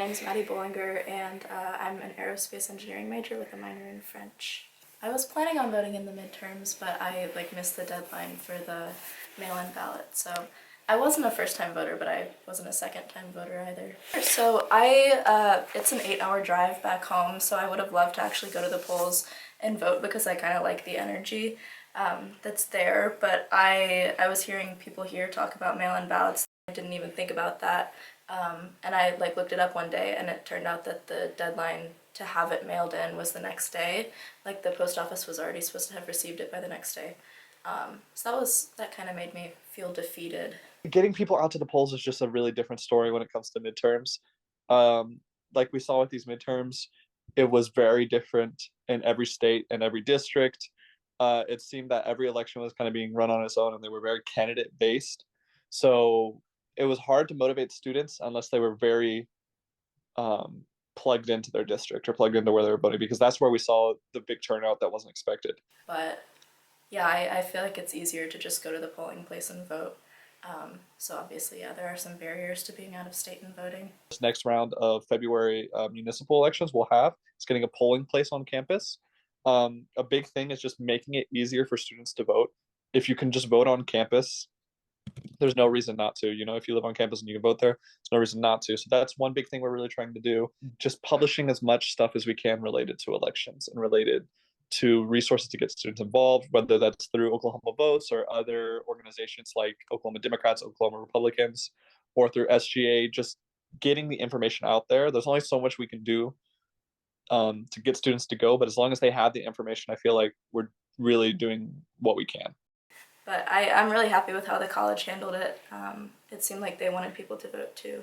My name's Maddie Bollinger, and I'm an aerospace engineering major with a minor in French. I was planning on voting in the midterms, but I missed the deadline for the mail-in ballot, so I wasn't a first-time voter, but I wasn't a second-time voter either. So it's an 8-hour drive back home, so I would have loved to actually go to the polls and vote because I kind of like the energy that's there, but I was hearing people here talk about mail-in ballots. I didn't even think about that. And I looked it up one day, and it turned out that the deadline to have it mailed in was the next day. The post office was already supposed to have received it by the next day. So that kind of made me feel defeated. Getting people out to the polls is just a really different story when it comes to midterms. Like we saw with these midterms, it was very different in every state and every district. It seemed that every election was kind of being run on its own, and they were very candidate based. So it was hard to motivate students unless they were very plugged into their district or plugged into where they were voting, because that's where we saw the big turnout that wasn't expected. But yeah, I feel like it's easier to just go to the polling place and vote. So obviously, yeah, there are some barriers to being out of state and voting. This next round of February municipal elections we'll have is getting a polling place on campus. A big thing is just making it easier for students to vote. If you can just vote on campus, there's no reason not to. If you live on campus and you can vote there, there's no reason not to. So that's one big thing we're really trying to do. Just publishing as much stuff as we can related to elections and related to resources to get students involved, whether that's through Oklahoma Votes or other organizations like Oklahoma Democrats, Oklahoma Republicans, or through SGA, just getting the information out there. There's only so much we can do to get students to go, but as long as they have the information, I feel like we're really doing what we can. But I'm really happy with how the college handled it. It seemed like they wanted people to vote too.